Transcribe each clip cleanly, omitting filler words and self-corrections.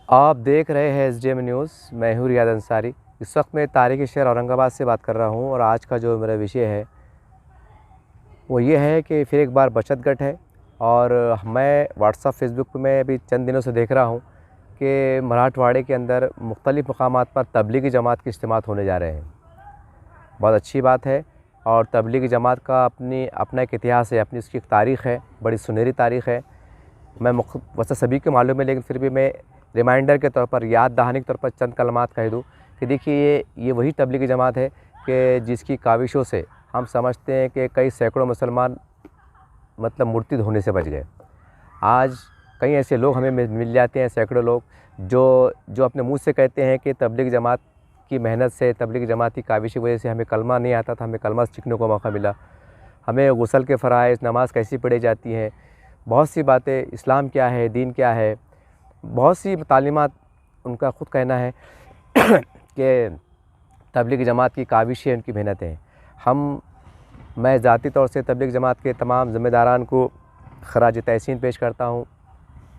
आप देख रहे हैं एसडीएम न्यूज़। मैं हूँ रियाद अंसारी। इस वक्त मैं तारीख़ी शहर औरंगाबाद से बात कर रहा हूँ और आज का जो मेरा विषय है वो ये है कि फिर एक बार बचत गट है। और मैं व्हाट्सअप फेसबुक पे मैं अभी चंद दिनों से देख रहा हूँ कि मराठवाड़े के अंदर मुख्तलिफ़ मकामात पर तबलीगी जमात के इज्तिमा होने जा रहे हैं। बहुत अच्छी बात है। और तबलीगी जमात का अपना एक इतिहास है, अपनी उसकी एक तारीख़ है, बड़ी सुनहरी तारीख़ है। मैं वैसे सभी को मालूम है, लेकिन फिर भी मैं रिमाइंडर के तौर पर, याद दहानी के तौर पर चंद कलमात कह दूँ कि देखिए ये वही तबलीगी जमात है कि जिसकी काविशों से हम समझते हैं कि कई सैकड़ों मुसलमान मुर्तिद होने से बच गए। आज कई ऐसे लोग हमें मिल जाते हैं, सैकड़ों लोग जो अपने मुँह से कहते हैं कि तबलीगी जमात की मेहनत से, तबलीगी जमात की काविश की वजह से हमें कलमा नहीं आता था, हमें कलमा सीखने को मौका मिला। हमें गुस्ल के फ़राइज़, नमाज़ कैसी पढ़ी जाती है, बहुत सी बातें, इस्लाम क्या है, दीन क्या है, बहुत सी तालीमात उनका ख़ुद कहना है कि तबलीगी जमात की काविशें, उनकी मेहनतें हैं। मैं ज़ाती तौर से तबलीगी जमात के तमाम ज़िम्मेदारान को ख़राज तहसीन पेश करता हूँ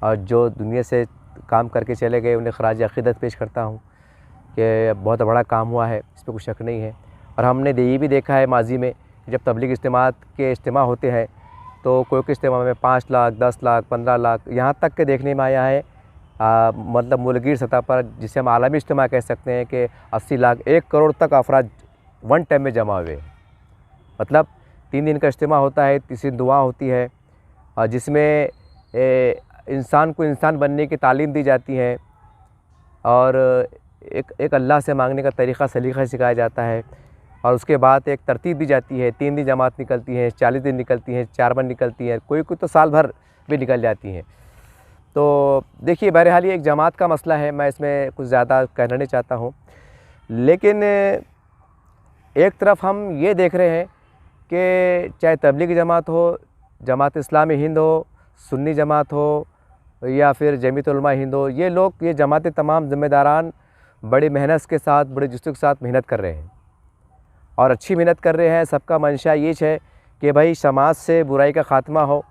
और जो दुनिया से काम करके चले गए उन्हें ख़राज अक़ीदत पेश करता हूँ कि बहुत बड़ा काम हुआ है, इस पर कोई शक नहीं है। और हमने ये भी देखा है माजी में, जब तबलीगी इज्तिमा होते हैं तो कोई इज्तिमा में 5 लाख, 10 लाख, 15 लाख, यहाँ तक के देखने में आया है मुल्कीर सतह पर, जिसे हम आलमी इज्तिमा कह सकते हैं कि 80 लाख, 1 करोड़ तक अफराद वन टाइम में जमा हुए। 3 दिन का इज्तिमा होता है, तीसरी दुआ होती है और जिसमें इंसान को इंसान बनने की तालीम दी जाती है और एक अल्लाह से मांगने का तरीक़ा, सलीक़ा सिखाया जाता है। और उसके बाद एक तरतीब दी जाती है। 3 दिन जमात निकलती है, 40 दिन निकलती है, 4 मन निकलती है, कोई तो साल भर भी निकल जाती हैं। तो देखिए, बहरहाल ये एक जमात का मसला है, मैं इसमें कुछ ज़्यादा कहना नहीं चाहता हूँ। लेकिन एक तरफ हम ये देख रहे हैं कि चाहे तबलीगी जमात हो, जमात इस्लामी हिंद हो, सुन्नी जमात हो या फिर जमीयत उलमा हिंद हो, ये जमातें तमाम ज़िम्मेदारान बड़ी मेहनत के साथ, बड़े जुस्तू के साथ मेहनत कर रहे हैं और अच्छी मेहनत कर रहे हैं। सबका मंशा ये है कि भाई समाज से बुराई का ख़ात्मा हो,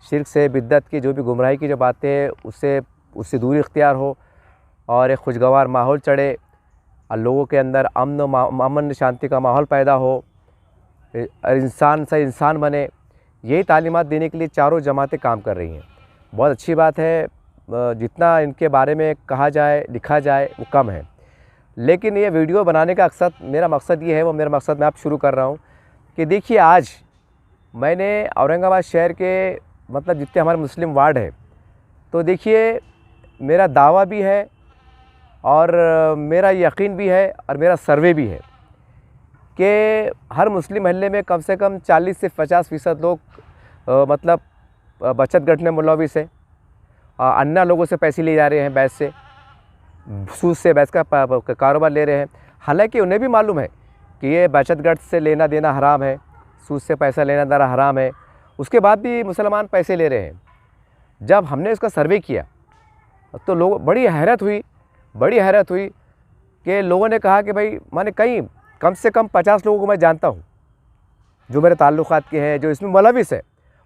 शिर्क से, बिद्दत की जो भी गुमराही की जो बातें हैं उससे दूरी इख्तियार हो और एक खुशगवार माहौल चढ़े और लोगों के अंदर अमन शांति का माहौल पैदा हो और इंसान से इंसान बने। यही तालीमात देने के लिए चारों जमातें काम कर रही हैं। बहुत अच्छी बात है। जितना इनके बारे में कहा जाए, लिखा जाए वो कम है। लेकिन ये वीडियो बनाने का मेरा मकसद ये है, वो मेरा मकसद मैं आप शुरू कर रहा हूँ कि देखिए, आज मैंने औरंगाबाद शहर के जितने हमारे मुस्लिम वार्ड है, तो देखिए मेरा दावा भी है और मेरा यकीन भी है और मेरा सर्वे भी है कि हर मुस्लिम महल्ले में कम से कम 40 से 50% लोग बचत गट में मुलविस है। अन्य लोगों से पैसे लिए जा रहे हैं, बैच से, सूद से बैच का कारोबार ले रहे हैं। हालांकि उन्हें भी मालूम है कि ये बचत गट से लेना देना हराम है, सूद से पैसा लेना देना हराम है, उसके बाद भी मुसलमान पैसे ले रहे हैं। जब हमने इसका सर्वे किया तो लोग बड़ी हैरत हुई कि लोगों ने कहा कि भाई मैंने कम से कम 50 लोगों को मैं जानता हूँ जो मेरे ताल्लुकात के हैं, जो इसमें मुलविस है।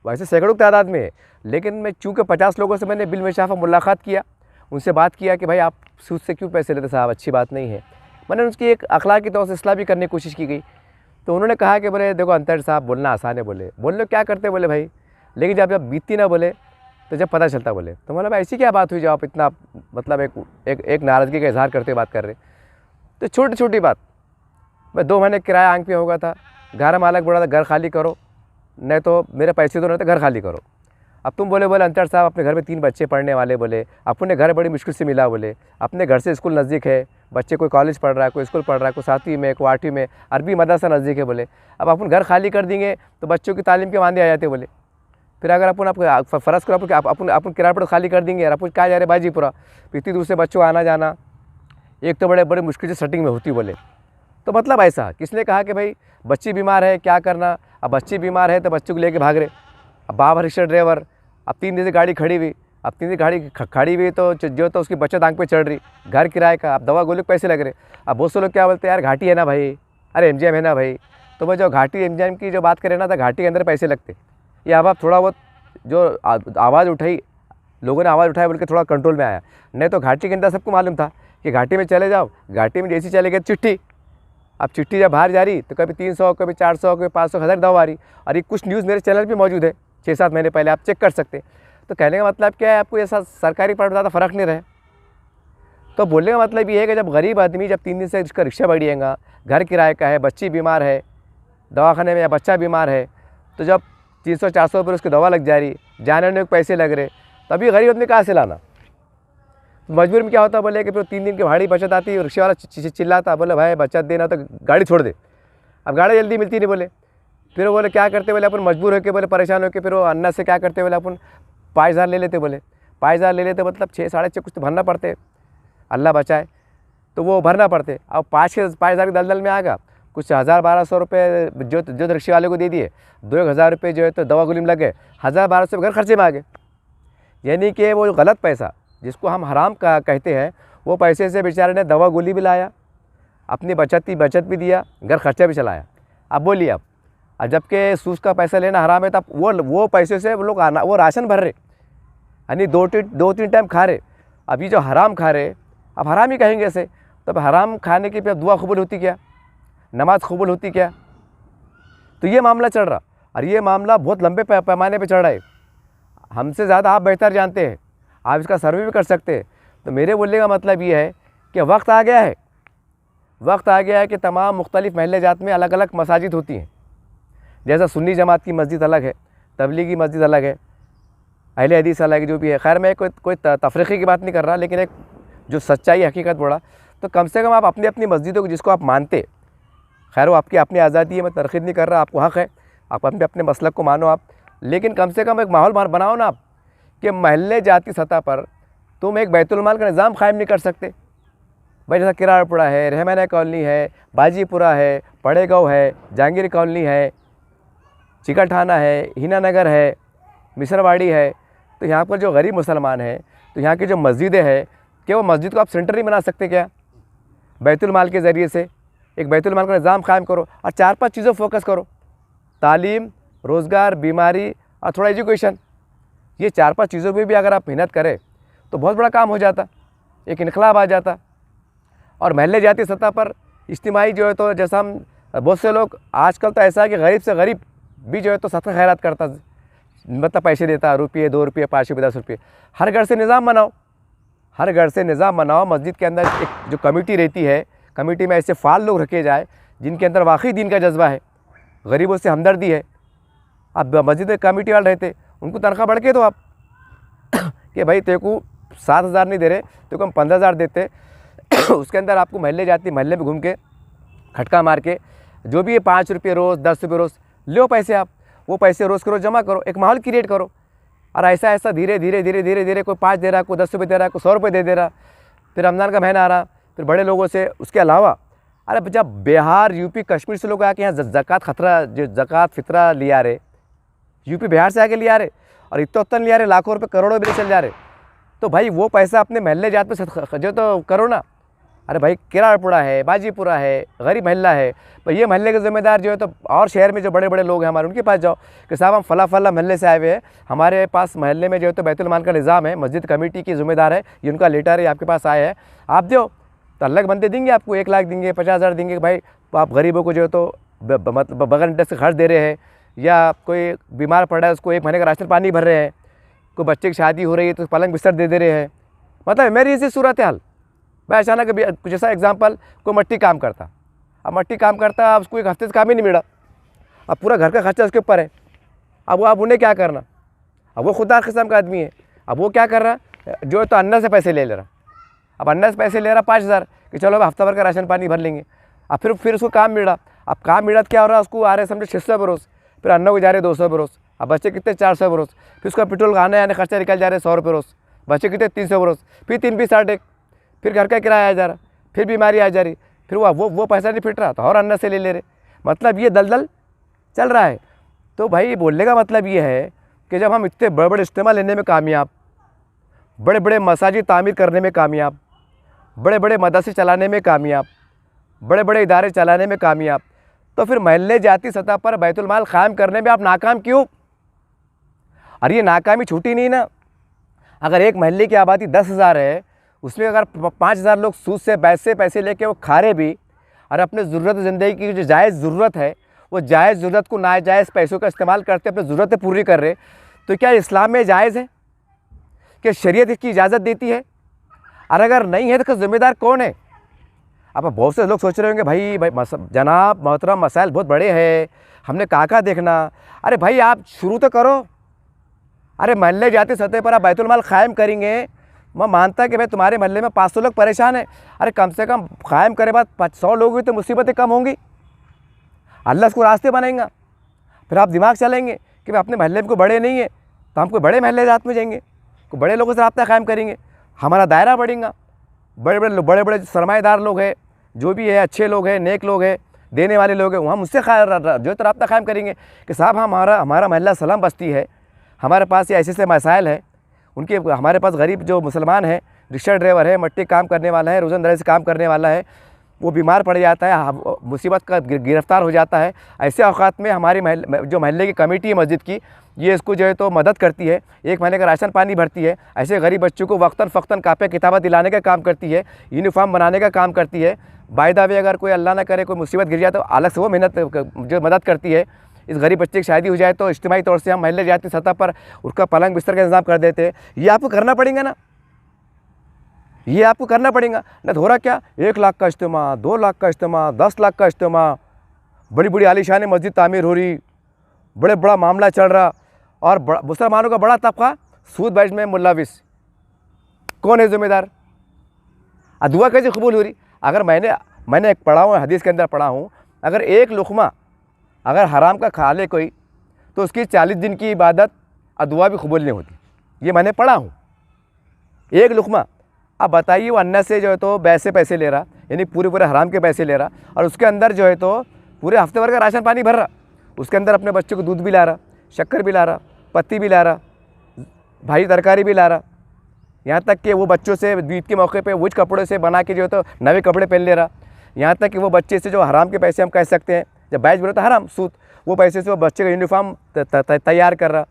वैसे सैकड़ों की तादाद में है, लेकिन मैं चूँकि 50 लोगों से मैंने बिलमुशाफा मुलाकात किया, उनसे बात किया कि भाई आप सूद से क्यों पैसे लेते साहब, अच्छी बात नहीं है। मैंने उसकी एक अखलाकी तौर से इस्लाह भी करने की कोशिश की गई। तो उन्होंने कहा कि बोले देखो अंतर साहब, बोलना आसान है, बोले क्या करते बोले भाई, लेकिन जब बीतती ना बोले तो जब पता चलता बोले। तो मतलब ऐसी क्या बात हुई जो आप इतना एक नाराज़गी का इजहार करते बात कर रहे। तो छोटी छोटी बात, मैं 2 महीने किराया आंख पे होगा था, घर मालक बोला था घर खाली करो, नहीं तो मेरे पैसे दो, नहीं तो घर खाली करो। अब तुम बोले अंतर साहब अपने घर में 3 बच्चे पढ़ने वाले, बोले अपने घर बड़ी मुश्किल से मिला, बोले अपने घर से स्कूल नज़दीक है, बच्चे कोई कॉलेज पढ़ रहा है, कोई स्कूल पढ़ रहा है, कोई 7वीं में, कोई 8वीं में, अरबी मदरसा नज़दीक है, बोले अब अपन घर खाली कर देंगे तो बच्चों की तालीम के वांदे आ जाते बोले। फिर अगर आपको फ़र्ज़ करो अपन किराया पर खाली कर देंगे यार, अपन क्या जा रहे बाजी पूरा, इतनी दूर से बच्चों आना जाना, एक तो बड़े मुश्किल से सेटिंग में होती बोले। तो ऐसा किसने कहा कि भाई बच्ची बीमार है क्या करना। अब बच्ची बीमार है तो बच्चों को लेके भाग रहे। अब बाप रिक्शा ड्राइवर, अब 3 दिन से गाड़ी खड़ी हुई, अब 3 दिन गाड़ी खड़ी हुई तो उसकी बचत आंख पे चढ़ रही, घर किराए का, अब दवा गोली के पैसे लग रहे। अब बहुत से लोग क्या बोलते हैं, यार घाटी है ना भाई, अरे एमजीएम है ना भाई। तो भाई जो घाटी एमजीएम की जो बात करें ना, तो घाटी के अंदर पैसे लगते। या अब आप थोड़ा बहुत जो आवाज़ उठाई लोगों ने आवाज़ उठाया बोल के थोड़ा कंट्रोल में आया। नहीं तो घाटी के अंदर सबको मालूम था कि घाटी में चले जाओ, घाटी में जैसी चले गए चिट्ठी। अब चिट्ठी जब बाहर जा रही तो कभी 300, कभी 400, कभी 500, 1000 दवा आ रही। और ये कुछ न्यूज़ मेरे चैनल पे मौजूद है 6-7 महीने पहले, आप चेक कर सकते। तो कहने का मतलब क्या है, आपको ऐसा सरकारी पर ज़्यादा फ़र्क नहीं रहे। तो बोलने का मतलब ये है कि जब गरीब आदमी जब 3 दिन से इसका रिक्शा बढ़िएगा, घर किराए का है, बच्ची बीमार है, दवाखाने में या बच्चा बीमार है, तो जब 300-400 रुपये उसकी दवा लग जा रही, जाने में पैसे लग रहे, तभी गरीब आदमी कहाँ से लाना। मजबूरी में क्या होता है, बोले कि फिर 3 दिन की भाड़ी बचत आती है, रिक्शे वाला चिल्लाता, बोले भाई बचत देना तो गाड़ी छोड़ दे। अब गाड़ी जल्दी मिलती नहीं बोले, फिर वो बोले क्या करते, बोले अपन मजबूर होकर, बोले परेशान होकर, फिर वो अन्ना से क्या करते, बोले अपन 5000 ले लेते। बोले 5000 ले लेते मतलब 6-6.5 कुछ तो भरना पड़ते, अल्लाह बचाए तो वो भरना पड़ते। अब 5,000 की दलदल में आएगा, कुछ 1000-1200 रुपये जो रिक्शे वाले को दे दिए, 2-1000 रुपये जो है तो दवा गोली में लगे, 1000-1200 घर खर्चे में आ गए। यानी कि वो गलत पैसा जिसको हम हराम का कहते हैं, वो पैसे से बेचारे ने दवा गोली भी लाया, अपनी बचत भी दिया, घर खर्चा भी चलाया। अब बोलिए अब जबकि सूस का पैसा लेना हराम है, तब वो पैसे से वो लोग वो राशन भर रहे, यानी 2-3 टाइम खा रहे। अभी जो हराम खा रहे, अब हराम ही कहेंगे ऐसे, तब हराम खाने की फिर दुआ कबूल होती क्या, नमाज कबूल होती क्या। तो ये मामला चल रहा, और ये मामला बहुत लंबे पैमाने पे चल रहा है। हमसे ज़्यादा आप बेहतर जानते हैं, आप इसका सर्वे भी कर सकते हैं। तो मेरे बोलने का मतलब ये है कि वक्त आ गया है, वक्त आ गया है कि तमाम मुख्तलिफ़ महल्ले जात में अलग अलग मसाजिद होती हैं। जैसा सुन्नी जमात की मस्जिद अलग है, तबलीगी मस्जिद अलग है, अहले हदीस अलग है, जो भी है। खैर मैं कोई तफरीक़ी की बात नहीं कर रहा, लेकिन एक जो सच्चाई हकीकत बोला, तो कम से कम आप अपनी अपनी मस्जिदों को जिसको आप मानते, खैर वो आपकी अपनी आज़ादी है, मैं तरक़ीब नहीं कर रहा, आपको हक़ है, आप अपने मसलक को मानो आप, लेकिन कम से कम एक माहौल बनाओ ना आप कि महल्ले जाती सतह पर तुम एक बैतुल माल का निज़ाम कायम नहीं कर सकते। भाई जैसा किराड़पुरा है, रहमाना कॉलोनी है, बाजीपुरा है, पड़ेगाँव है, जहांगीर कॉलोनी है, चिकलठाना है, हीना नगर है, मिसरवाड़ी है, तो यहाँ पर जो गरीब मुसलमान हैं, तो यहाँ की जो मस्जिदें हैं, क्या वो मस्जिद को आप सेंटर नहीं बना सकते क्या? बैतुल माल के ज़रिए से एक बैतुल माल का निज़ाम कायम करो और 4-5 चीज़ों फोकस करो, तालीम, रोज़गार, बीमारी और थोड़ा एजुकेशन। ये 4-5 चीज़ों पे भी अगर आप मेहनत करें तो बहुत बड़ा काम हो जाता, एक इनकलाब आ जाता। और महल्ले जाती सतह पर इज्तिमाई जो है, तो जैसा हम बहुत से लोग आजकल तो ऐसा है कि गरीब से गरीब भी जो है तो सदका खैरात करता, मतलब पैसे देता, रुपये 2 रुपये 5 रुपये 10 रुपये। हर घर से निज़ाम बनाओ, हर घर से निज़ाम बनाओ। मस्जिद के अंदर एक जो कमेटी रहती है, कमेटी में ऐसे फ़ाल लोग रखे जाए जिनके अंदर वाकई दीन का जज्बा है, गरीबों से हमदर्दी है। अब मस्जिद में कमेटी वाले रहते, उनको तनख्वाह बढ़ के दो आप कि भाई तेरे को 7,000 नहीं दे रहे, तेरे को हम 15,000 देते। उसके अंदर आपको महल्ले जाती, महल्ले में घूम के खटका मार के जो भी है 5 रुपये रोज़, 10 रुपये रोज़ लो पैसे, आप वो पैसे रोज़ करो, जमा करो, एक माहौल क्रिएट करो। और ऐसा धीरे धीरे कोई 5 दे रहा, कोई 10 रुपये दे रहा, कोई 100 रुपये दे रहा। फिर रमज़ान का महीना आ रहा, फिर बड़े लोगों से। उसके अलावा अरे जब बिहार, यूपी, कश्मीर से लोग आके यहाँ ज़कात फ़ितरा लिया रहे, यूपी बिहार से आके लिया रहे, और इतना लिया रहे, लाखों रुपये करोड़ों बिल चल जा रहे, तो भाई वो पैसा अपने महल्ले जात में जो तो करो ना। अरे भाई किराड़पुरा है, बाजीपुरा है, गरीब महल्ला है, भाई ये महल्ले के ज़िम्मेदार जो है, तो और शहर में जो बड़े बड़े लोग हैं हमारे, उनके पास जाओ कि साहब हम फला महल्ले से आए हुए हैं, हमारे पास महल्ले में जो है तो बैतुल माल का निज़ाम है, मस्जिद कमेटी की ज़िम्मेदार है, ये उनका लेटर है, आपके पास आए हैं, आप दो। तो अल्लाह के बंदे देंगे आपको, 1 लाख देंगे, 50,000 देंगे। भाई आप गरीबों को जो है तो मतलब बगैर इंटरेस्ट से खर्च दे रहे हैं, या कोई बीमार पड़ रहा है उसको 1 महीने का राशन पानी भर रहे हैं, कोई बच्चे की शादी हो रही है तो पलंग बिस्तर दे रहे हैं। मतलब मेरी इसी सूरत हाल। भाई अचानक कुछ ऐसा एग्जाम्पल, कोई मट्टी काम करता, अब मट्टी काम करता, अब उसको 1 हफ्ते से काम ही नहीं मिला, अब पूरा घर का खर्चा उसके ऊपर है। अब उन्हें क्या करना, अब वो खुददार किस्म का आदमी है, अब वो क्या कर रहा जो है तो अन्ना से पैसे ले रहा। अब अन्ना से पैसे ले रहा 5,000 कि चलो अब हफ्ता भर का राशन पानी भर लेंगे। अब फिर उसको काम मिला, अब काम मिला तो क्या हो रहा है, उसको आ रहे समझो 600 बरोस, फिर अन्ना को जा रहे 200 बरोस, अब बच्चे कितने 400 बरोस, फिर उसका पेट्रोल आने आने खर्चा निकल जा रहे 100 रुपये रोज़, बच्चे कितने 300 बरोस, फिर 3 20 60 फिर घर का किराया आ जा रहा, फिर बीमारी आ जा रही, फिर वो पैसा नहीं फिट रहा तो और अन्ना से ले रहे। मतलब ये दलदल चल रहा है। तो भाई बोलने का मतलब ये है कि जब हम इतने बड़े बड़े इज्तिमा लेने में कामयाब, बड़े बड़े मसाजिद तामीर करने में कामयाब, बड़े बड़े मदरसे चलाने में कामयाब, बड़े बड़े इदारे चलाने में कामयाब, तो फिर महल्ले जाती सतह पर बैतुल माल कायम करने में आप नाकाम क्यों? और ये नाकामी छूटी नहीं ना, अगर एक महल्ले की आबादी 10,000 है, उसमें अगर 5,000 लोग सूद से पैसे लेके वो खा रहे भी और अपने ज़रूरत ज़िंदगी की जो जायज़ ज़रूरत है वो जायज़ ज़रूरत को नाजायज़ पैसों का इस्तेमाल करते अपनी ज़रूरतें पूरी कर रहे, तो क्या इस्लाम में जायज़ है? क्या शरीयत इसकी इजाज़त देती है? और अगर नहीं है तो इसका ज़िम्मेदार कौन है? अब बहुत से लोग सोच रहे होंगे भाई जनाब मोहतरम मसाइल बहुत बड़े हैं, हमने कहाँ देखना। अरे भाई आप शुरू तो करो। अरे महल्ले जाती सतह पर आप बैतुल माल क़ायम करेंगे, मैं मानता कि भाई तुम्हारे महल्ले में 500 लोग परेशान हैं, अरे कम से कम क़ायम करे बाद 100 लोग हुई तो मुसीबतें कम होंगी, अल्लाह उसको रास्ते बनाएंगा। फिर आप दिमाग चलेंगे कि भाई अपने महल्ले में कोई बड़े नहीं है तो हम कोई बड़े महल्ले रात में जाएंगे, कोई बड़े लोगों से रब्ता कायम करेंगे, हमारा दायरा बढ़ेगा। बड़े बड़े सरमाएदार लोग हैं, जो भी है अच्छे लोग हैं, नेक लोग हैं, देने वाले लोग हैं, हम उससे जो तो रब्ता कायम करेंगे कि साहब हमारा महल्ला सलाम बस्ती है, हमारे पास ये ऐसे मसाइल है, उनके हमारे पास गरीब जो मुसलमान है, रिक्शा ड्राइवर है, मट्टी काम करने वाला है, रोज़मर्रा से काम करने वाला है, वो बीमार पड़ जाता है, मुसीबत का गिरफ़्तार हो जाता है। ऐसे औक़ात में हमारी जो महल्ले की कमेटी है मस्जिद की, ये इसको जो है तो मदद करती है, एक महीने का राशन पानी भरती है, ऐसे गरीब बच्चों को वक्तन फ़क्तन कापे किताबा दिलाने का काम करती है, यूनिफॉर्म बनाने का काम करती है। बाय द वे अगर कोई अल्लाह ना करे कोई मुसीबत गिर जाए तो अलग से वो मेहनत जो मदद करती है। इस गरीब बच्चे की शादी हो जाए तो इज्तिमाई तौर से हम महल्ले जाती सतह पर उसका पलंग बिस्तर का इंतज़ाम कर देते हैं। ये आपको करना पड़ेगा ना, ये आपको करना पड़ेगा ना। तो हो रहा क्या, 1 लाख का इज्तिमा, 2 लाख का इज्तिमा, 10 लाख का इज्तिमा, बड़ी बड़ी आलीशान मस्जिद तामीर हो रही, बड़ा मामला चल रहा, और मुसलमानों का बड़ा तबका सूद में मुल्लाविस। कौन है ज़िम्मेदार? दुआ कैसे कबूल हो रही? अगर मैंने एक पढ़ा हूँ, हदीस के अंदर पढ़ा हूँ, अगर एक लुक़मा अगर हराम का खा ले कोई तो उसकी 40 दिन की इबादत और दुआ भी कबूल नहीं होती। ये मैंने पढ़ा हूँ, एक लुक़मा। अब बताइए वो अन्ना से जो है तो पैसे ले रहा, यानी पूरे हराम के पैसे ले रहा, और उसके अंदर जो है तो पूरे हफ्ते भर का राशन पानी भर रहा, उसके अंदर अपने बच्चों को दूध भी ला रहा, शक्कर भी ला रहा, पत्ती भी ला रहा, भाई तरकारी भी ला रहा, यहाँ तक कि वो बच्चों से ईद के मौके पे वुज कपड़े से बना के जो है तो नए कपड़े पहन ले रहा। यहाँ तक कि वो बच्चे से जो हराम के पैसे हम कह सकते हैं, जब बैच बोले तो हराम सूद, वो पैसे से वो बच्चे का यूनिफॉर्म तैयार कर रहा,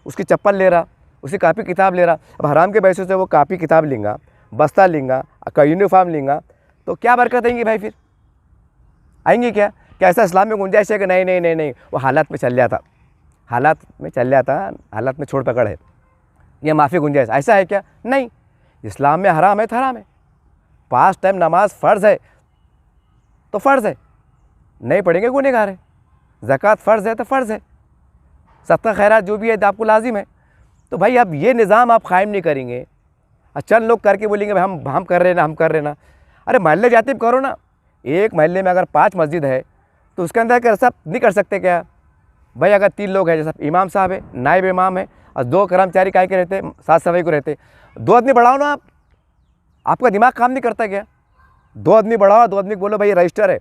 उसकी चप्पल ले रहा, उसकी कापी किताब ले रहा। अब हराम के पैसों से वो कापी किताब लेंगा, बस्ता लेंगा, यूनिफॉर्म लेंगा, तो क्या बरकत आएंगी भाई? फिर आएंगी क्या? ऐसा इस्लाम में गुंजाइश है कि नहीं, वो हालात में चल जाता, हालात में छोड़ पकड़ है, ये माफ़ी गुंजाइश, ऐसा है क्या? नहीं, इस्लाम में हराम है तो हराम है। 5 टाइम नमाज फ़र्ज़ है तो फ़र्ज़ है, नहीं पढ़ेंगे गुनहगार है। ज़कात फ़र्ज़ है तो फ़र्ज़ है, सदका खैरात जो भी है आपको लाजिम है। तो भाई अब ये निज़ाम आप क़ायम नहीं करेंगे, चंद लोग करके बोलेंगे भाई हम कर रहे ना। अरे महल्ले जाते भी करो ना। एक महल्ले में अगर 5 मस्जिद है तो उसके अंदर क्या सब नहीं कर सकते क्या भाई? अगर 3 लोग हैं, जैसा इमाम साहब है, नायब इमाम है, और 2 कर्मचारी काय के रहते, साफ सफाई को रहते, 2 आदमी बढ़ाओ ना। आपका दिमाग काम नहीं करता क्या? 2 आदमी बढ़ाओ, 2 आदमी बोलो भाई रजिस्टर है,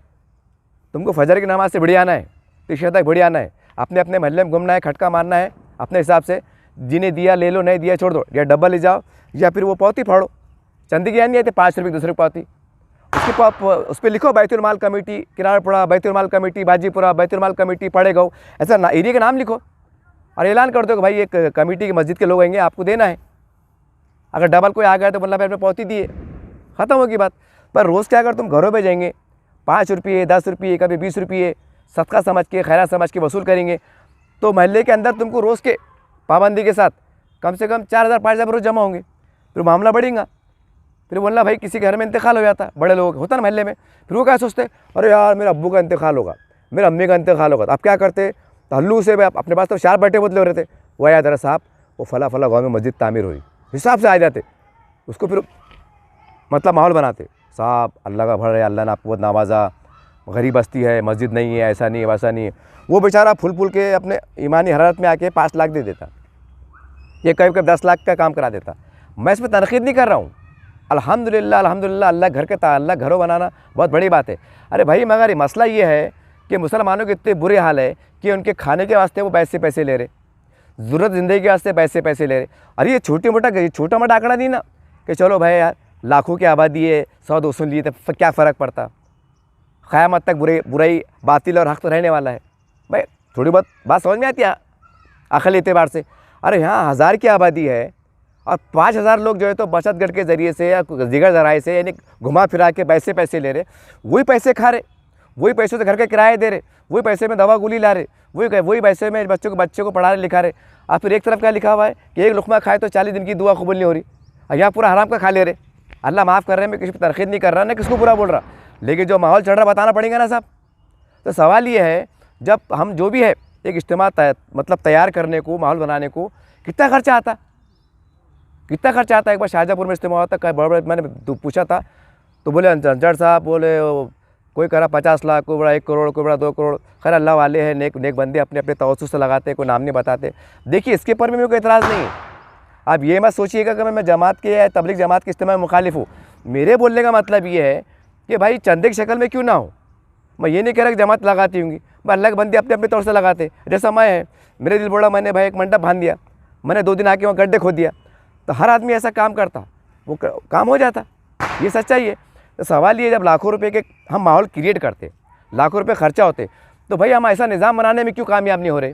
तुमको फजर की नमाज से बढ़िया आना है, इशा तक बढ़िया आना है, अपने महल्ले में घूमना है, खटका मारना है अपने हिसाब से, जिन्हें दिया ले लो, नहीं दिया छोड़ दो, या डब्बा ले जाओ, या फिर वो पौती फाड़ो। चंदी की नहीं आती 5 रुपये दूसरी पौती, उस पर लिखो बैतुल माल कमेटी किराड़पुरा, बैतुल माल कमेटी बाजीपुरा, बैतुल माल कमेटी पड़ेगाँव, ऐसा एरिया का नाम लिखो और ऐलान कर दो कि भाई एक कमेटी की मस्जिद के लोग आएंगे, आपको देना है। अगर डबल कोई आ गया तो मतलब अपने पौती दिए, ख़त्म होगी बात। पर रोज़ क्या अगर तुम घरों में जाएंगे, 5 रुपये, 10 रुपये, कभी 20 रुपये सदका समझ के, खैरात समझ के वसूल करेंगे, तो महल्ले के अंदर तुमको रोज़ के पाबंदी के साथ कम से कम 4,000 5,000 रोज़ जमा होंगे। फिर मामला बढ़ेगा, फिर बोलना भाई किसी घर में इंतकाल हो जाता, बड़े लोग होता ना महल्ले में, फिर वो क्या सोचते, अरे यार मेरे अब्बू का इंतकाल होगा, मेरे अम्मी का इंतकाल होगा, तो आप क्या करते, तो हल्लू से अपने पास तो 4 बटे बदले हो रहे थे, वो याद रहा साहब वो फला गाँव में मस्जिद तामीर हुई, हिसाब से आ जाते, उसको फिर मतलब माहौल बनाते, साहब अल्लाह का भर है, अल्लाह ने आपको बहुत नवाजा, गरीब बस्ती है, मस्जिद नहीं है, ऐसा नहीं है, वैसा नहीं है। वो बेचारा फूल के अपने ईमानी हरारत में आके 5 लाख दे देता, ये कभी 10 लाख का काम करा देता। मैं इसमें तनकीद नहीं कर रहा हूँ, अल्हम्दुलिल्लाह अल्लाह घर के ताल्लुक़ घरों बनाना बहुत बड़ी बात है। अरे भाई मगर ये मसला ये है कि मुसलमानों के इतने बुरे हाल है कि उनके खाने के वास्ते वो पैसे ले रहे, ज़रूरत ज़िंदगी के वास्ते पैसे ले रहे। अरे ये छोटा मोटा आंकड़ा नहीं ना कि चलो भाई यार लाखों की आबादी है, 100-200 लिए तो क्या फ़र्क पड़ता, क़यामत तक बुराई बातिल और हक़ तो रहने वाला है। भाई थोड़ी बहुत बात समझ में आती है अक़ल एतबार से। अरे यहाँ 1000 की आबादी है और 5,000 लोग जो है तो बचत गढ़ के ज़रिए से या जिगर ज़राए से यानी घुमा फिरा के पैसे ले रहे, वही पैसे खा रहे, वही पैसों से घर के किराए दे रहे, वही पैसे में दवा गोली ला रहे, वही पैसे में बच्चों को पढ़ा रहे लिखा रहे। और फिर एक तरफ क्या लिखा हुआ है कि एक लुकमा खाए तो 40 दिन की दुआ कबूल नहीं हो रही, और यहाँ पूरा हराम का खा ले रहे। अल्लाह माफ़ कर रहे हैं, मैं किसी पर तरकीद नहीं कर रहा, ना किसको बुरा बोल रहा, लेकिन जो माहौल चल रहा बताना पड़ेगा ना साहब। तो सवाल ये है, जब हम जो भी है एक इज्तिमा मतलब तैयार करने को, माहौल बनाने को कितना खर्चा आता, कितना खर्चा आता। एक बार शाहजहाँपुर में इज्तिमा हुआ था, बड़े मैंने पूछा था तो बोले अंजड़ साहब बोले कोई करा 50 लाख, कोई बड़ा 1 करोड़, कोई बड़ा 2 करोड़। खैर अल्लाह वाले हैं, नेक बंदे अपने अपने तवज्जुह से लगाते, कोई नाम नहीं बताते। देखिए इसके पर भी मेरे को एतराज़ नहीं है। आप ये मत सोचिएगा कि मैं जमात के या तबलीग जमात के इज्तिमा में मुखालिफ हूँ। मेरे बोलने का मतलब ये है कि भाई चंदे की शक्ल में क्यों ना हो। मैं ये नहीं कह रहा कि जमात लगाती होंगी, मैं अल्लाह के बंदे अपने अपने तौर से लगाते। जैसा मैं है, मेरे दिल बोला, मैंने भाई एक मंडप बांध दिया, मैंने 2 दिन आके वहाँ गड्ढे खोद दिया। तो हर आदमी ऐसा काम करता, वो काम हो जाता, ये सच्चाई है। तो सवाल ये, जब लाखों रुपए के हम माहौल क्रिएट करते, लाखों रुपए खर्चा होते, तो भाई हम ऐसा निज़ाम बनाने में क्यों कामयाब नहीं हो रहे।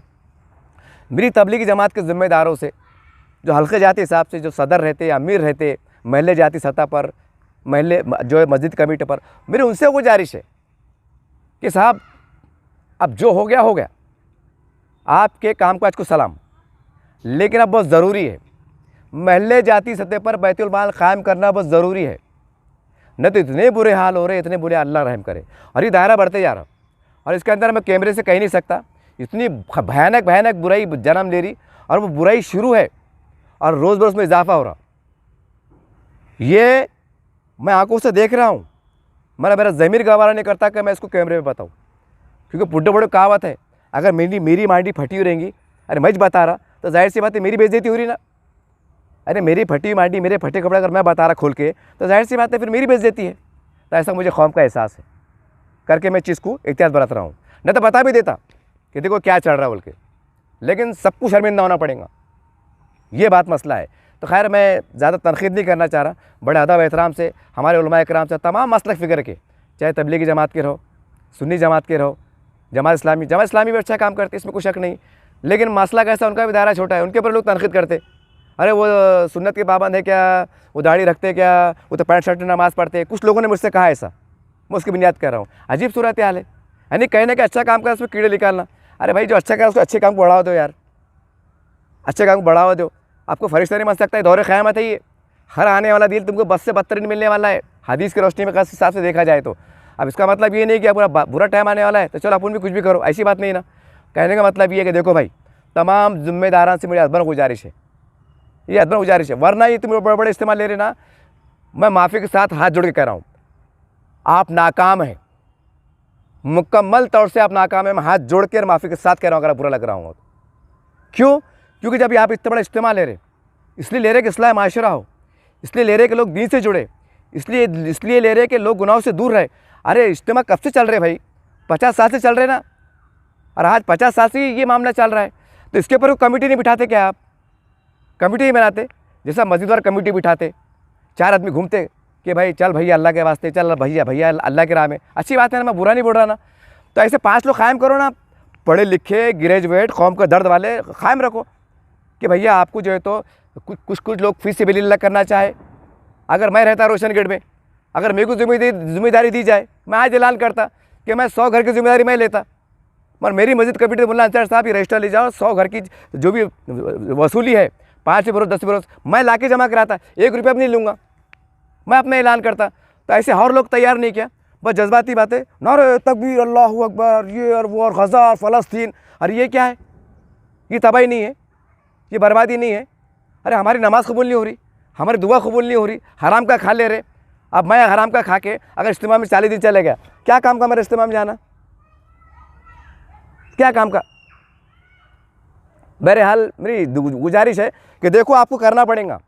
मेरी तबलीगी जमात के ज़िम्मेदारों से, जो हल्के जाति हिसाब से जो सदर रहते, अमीर रहते, महल्ले जाति सतह पर, महल्ले जो है मस्जिद कमेटी पर, मेरी उनसे गुजारिश है कि साहब अब जो हो गया हो गया, आपके कामकाज को सलाम, लेकिन अब बहुत ज़रूरी है महल्ले जाति सतह पर बैतुल माल कायम करना बहुत ज़रूरी है। न तो इतने बुरे हाल हो रहे, इतने बुरे, अल्लाह रहम करे। और ये दायरा बढ़ते जा रहा, और इसके अंदर मैं कैमरे से कह नहीं सकता, इतनी भयानक बुराई जन्म ले रही, और वो बुराई शुरू है और रोज़ बरोज़ में इजाफा हो रहा। ये मैं आंखों से देख रहा हूँ, मेरा ज़मीर गवारा नहीं करता कि मैं इसको कैमरे में बताऊँ, क्योंकि बुढ़े बड़े कहावत है, अगर मेरी मांडी फटी हुई रहेंगी, अरे मैं बता रहा तो जाहिर सी बात है मेरी बेइज्जती हो रही ना। अरे मेरी फटी मांडी, मेरे फटे कपड़े अगर मैं बता रहा खोल के, तो जाहिर सी बात है फिर मेरी बेइज्जती है। तो ऐसा मुझे खौफ का एहसास है करके मैं चीज़ को एहतियात बरत रहा हूँ। नहीं तो बता भी देता कि देखो क्या चल रहा है बोल के, लेकिन सबको शर्मिंदा होना पड़ेगा, ये बात मसला है। तो खैर मैं ज़्यादा तनकीद नहीं करना चाह रहा, बड़े अदब एहतराम से हमारे उलमा इकराम से, तमाम मसलक फ़िक्र के, चाहे तबलीगी जमात के रहो, सुन्नी जमात के रहो, जमात इस्लामी भी अच्छा काम करते, इसमें कोई शक नहीं, लेकिन मसला कैसा, उनका भी दायरा छोटा है, उनके ऊपर लोग तनकीद करते, अरे वो सुन्नत के पाबंद है क्या, वो दाढ़ी रखते क्या, वो तो पैंट शर्ट में नमाज़ पढ़ते। कुछ लोगों ने मुझसे कहा ऐसा, मैं उसकी बुनियाद कर रहा हूँ। अजीब सूरत हाल है, यानी कहने का अच्छा काम कर उसमें कीड़े निकालना। अरे भाई जो अच्छा कर उसको अच्छे काम को बढ़ावा दो यार, अच्छे काम को बढ़ावा दो। आपको फरिश्ता नहीं बन सकता है, दौरे क़यामत है ये। हर आने वाला दिल तुमको बस से बदतरीन मिलने वाला है, हदीस की रोशनी में किस हिसाब से देखा जाए तो। अब इसका मतलब ये नहीं कि पूरा बुरा टाइम आने वाला है तो चलो अपन भी कुछ भी करो, ऐसी बात नहीं ना। कहने का मतलब ये है कि देखो भाई, तमाम जिम्मेदारान से मेरी अदबन गुजारिश है, ये अदबन गुजारिश है, वरना ये तुम बड़े बड़े इस्तेमाल ले रहे ना, मैं माफ़ी के साथ हाथ जोड़ के कह रहा हूँ, आप नाकाम हैं, मुकम्मल तौर से आप नाकाम हैं। मैं हाथ जोड़ के और माफ़ी के साथ कह रहा हूँ अगर बुरा लग रहा हूँ तो। क्यों? क्योंकि जब आप इतना बड़ा इस्तेमाल ले रहे, इसलिए ले रहे कि इस्लाह माशरा हो, इसलिए ले रहे कि लोग दीन से जुड़े, इसलिए ले रहे कि लोग गुनाहों से दूर रहे। अरे इज्तिमा कब से चल रहे भाई, 50 साल से चल रहे ना, और आज 50 साल से ये मामला चल रहा है। तो इसके ऊपर कमेटी नहीं बिठाते क्या आप? कमेटी नहीं बनाते, जैसा मस्जिद वाले कमेटी बिठाते, 4 आदमी घूमते कि भाई चल भैया अल्लाह के वास्ते, चल भैया अल्लाह के राह में, अच्छी बात है ना, मैं बुरा नहीं बोल रहा ना। तो ऐसे 5 लोग कायम करो ना, पढ़े लिखे ग्रेजुएट कौम का दर्द वाले कायम रखो कि भैया आपको जो है तो कुछ लोग फी सबिलिल्लाह करना चाहे। अगर मैं रहता रोशन गेट में, अगर मेरे को जिम्मेदारी दी जाए, मैं आज ऐलान करता कि मैं 100 घर की जिम्मेदारी मैं लेता, मगर मेरी मस्जिद कमेटी मुल्ला अंसार साहब ये रजिस्टर ले जाओ, 100 घर की जो भी वसूली है 5 बरोस 10 बरोस मैं ला के जमा कराता, 1 रुपया भी नहीं लूँगा, मैं अपना ऐलान करता। तो ऐसे और लोग तैयार नहीं किया, बस जज्बाती बातें, नारे तकबीर अल्लाहु अकबर, ये और वो और गज़ा फ़लस्तीन। अरे ये क्या है? ये तबाही नहीं है, ये बर्बादी नहीं है। अरे हमारी नमाज़ कबूल नहीं हो रही, हमारी दुआ कबूल नहीं हो रही, हराम का खा ले रहे। अब मैं हराम का खा के अगर इज्तिमा में 40 दिन चले गया, क्या काम का मेरे इज्तिमा में जाना, क्या काम का? बहरहाल मेरी गुजारिश है कि देखो आपको करना पड़ेगा,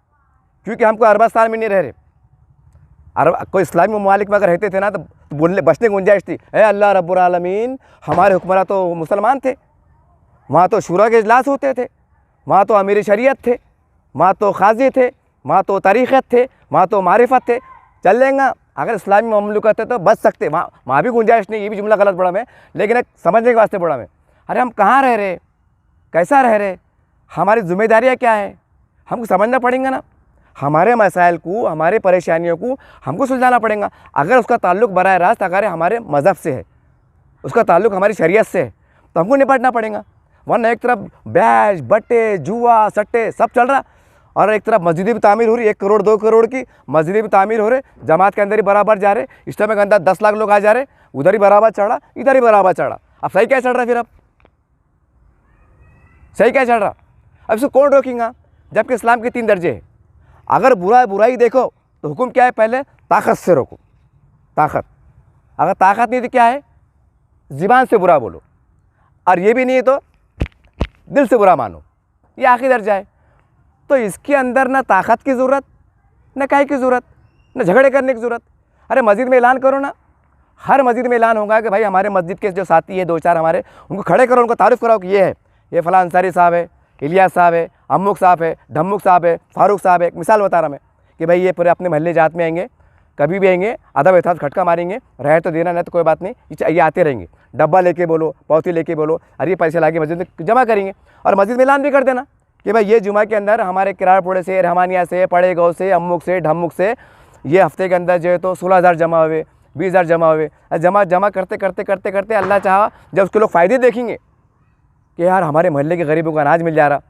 क्योंकि हमको अरबस्तान में नहीं रह रहे। अरब कोई इस्लामी ममालिक में अगर रहते थे ना तो बोलने बचने की गुंजाइश थी। अल्लाह रब्बुल आलमीन, हमारे हुक्मरान तो मुसलमान थे, वहाँ तो शूरा के इजलास होते थे, वहाँ तो अमीर शरीयत थे, वहाँ तो क़ाज़ी थे, वहाँ तो तरीक़त थे, वहाँ तो मारिफत थे। चल लेंगे अगर इस्लामी ममलूकत है तो बच सकते, वहाँ भी गुंजाइश नहीं। ये भी जुमला गलत पड़ा मैं, लेकिन एक समझने के वास्ते पड़ा मैं। अरे हम कहाँ रह रहे, कैसा रह रहे, हमारी जिम्मेदारियाँ क्या है, हमको समझना पड़ेगा ना, हमारे मसाइल को, हमारे परेशानियों को हमको सुलझाना पड़ेगा। अगर उसका ताल्लुक़ बराह रास्त अगर हमारे मज़हब से है, उसका ताल्लुक़ हमारी शरीयत से है, तो हमको निपटना पड़ेगा। वरना एक तरफ बैच बट्टे जुआ सट्टे सब चल रहा, और एक तरफ मस्जिदें भी तामीर हो रही, 1 करोड़ 2 करोड़ की मस्जिदें भी तामीर हो रहे, जमात के अंदर ही बराबर जा रहे, इस टाइम के अंदर 10 लाख लोग आ जा रहे, उधर ही बराबर चढ़ा, इधर ही बराबर चढ़ा। अब सही क्या चल रहा है फिर? अब सही क्या चल रहा? अब इसको कौन रोकेगा? जबकि इस्लाम के 3 दर्जे हैं। अगर बुराई देखो तो हुक्म क्या है? पहले ताकत से रोको, ताकत। अगर ताकत नहीं तो क्या है? ज़ुबान से बुरा बोलो, और ये भी नहीं है तो दिल से बुरा मानो, ये आखिरी दर्जा है। तो इसके अंदर ना ताकत की ज़रूरत, न काहे की ज़रूरत, न झगड़े करने की ज़रूरत। अरे मस्जिद में ऐलान करो ना, हर मस्जिद में ऐलान होगा कि भाई हमारे मस्जिद के जो साथी है 2-4 हमारे, उनको खड़े करो, उनको तारीफ़ कराओ कि ये है, ये फ़लाँ अंसारी साहब है, इलियास साहब है, अम्मुक साहब है, ढम्मुक साहब है, फारूक साहब है। एक मिसाल बता रहा मैं कि भाई ये पूरे अपने महल्ले जात में आएंगे, कभी भी आएंगे, अदब एहतियात खटका मारेंगे, रहे तो देना, नहीं तो कोई बात नहीं, ये आते रहेंगे। डब्बा लेके बोलो, पौती लेके बोलो, और ये पैसे लाके मस्जिद में जमा करेंगे। और मस्जिद में ऐलान भी कर देना कि भाई ये जुमा के अंदर हमारे किरारपुड़े से, रहमानिया से, पड़े गाँव से, अम्मुक से, ढम्मुक से ये हफ्ते के अंदर जो है तो 16,000 जमा हुए, 20,000 जमा हुए। जमा करते करते करते करते अल्लाह चाहा जब उसके लोग फ़ायदे देखेंगे कि यार हमारे मोहल्ले के गरीबों को अनाज मिल जा रहा,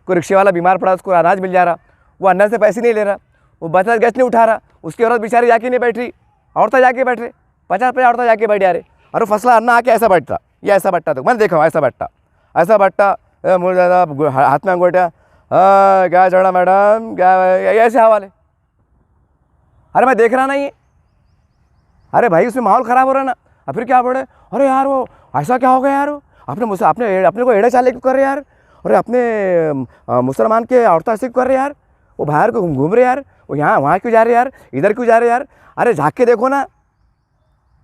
कोई रिक्शे वाला बीमार पड़ा उसको अनाज मिल जा रहा, वो अन्न से पैसे नहीं ले रहा, वो बचत गैस नहीं उठा रहा, उसकी औरत बेचारी जाके नहीं बैठ रही, औरतें जाके बैठ रहे, 50-50 औरतें जाके बैठ जा रहे, और वो फसला अन्न आके ऐसा बैठता, ये ऐसा बैठता, तो मैंने देखा ऐसा बैठता हाथ में अंगूठा, क्या चढ़ा मैडम, क्या ऐसे हवाले। अरे मैं देख रहा ना ये, अरे भाई उसमें माहौल ख़राब हो रहा ना। और फिर क्या बोले, अरे यार वो ऐसा क्या हो गया यार, आपने मुझसे अपने को एड़े चाले क्यों कर रहे यार, अरे अपने मुसलमान के औरतें ऐसे क्यों कर रहे यार, वो बाहर को घूम रहे यार, वो यहाँ वहाँ क्यों जा रहे यार, इधर क्यों जा रहे यार। अरे झाँक के देखो ना,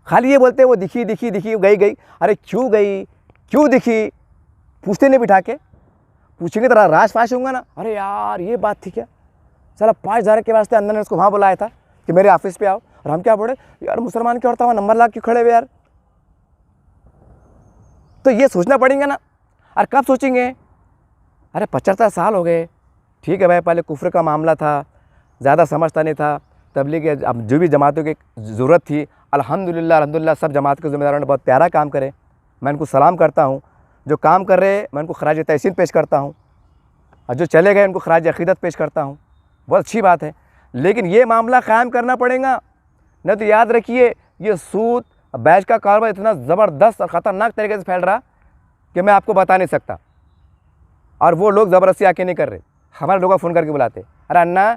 खाली ये बोलते वो दिखी गई। अरे क्यों दिखी, पूछते नहीं, बिठा के पूछेंगे तो राज फाश होगा ना। अरे यार ये बात थी क्या, चला 5,000 के वास्ते अंदर ने उसको वहाँ बुलाया था कि मेरे ऑफिस पे आओ, और हम क्या बोले यार मुसलमान की औरतें वहाँ नंबर ला क्यों खड़े हुए यार। तो ये सोचना पड़ेगा ना। और कब सोचेंगे, अरे 75 साल हो गए, ठीक है भाई, पहले कुफ्र का मामला था, ज़्यादा समझता नहीं था, तबलीग अब जो भी जमातों की ज़रूरत थी, अल्हम्दुलिल्लाह सब जमात के ज़िम्मेदारों ने बहुत प्यारा काम करे, मैं उनको सलाम करता हूँ। जो काम कर रहे मैं उनको खराज तहसीन पेश करता हूँ, और जो चले गए उनको खराज अक़ीदत पेश करता हूँ, बहुत अच्छी बात है। लेकिन ये मामला क़ायम करना पड़ेगा, नहीं तो याद रखिए ये सूद बैच का कारोबार इतना ज़बरदस्त और ख़तरनाक तरीके से फैल रहा कि मैं आपको बता नहीं सकता। और वो लोग ज़बरदस्ती आके नहीं कर रहे, हमारे लोगों को फ़ोन करके बुलाते, अरे अन्ना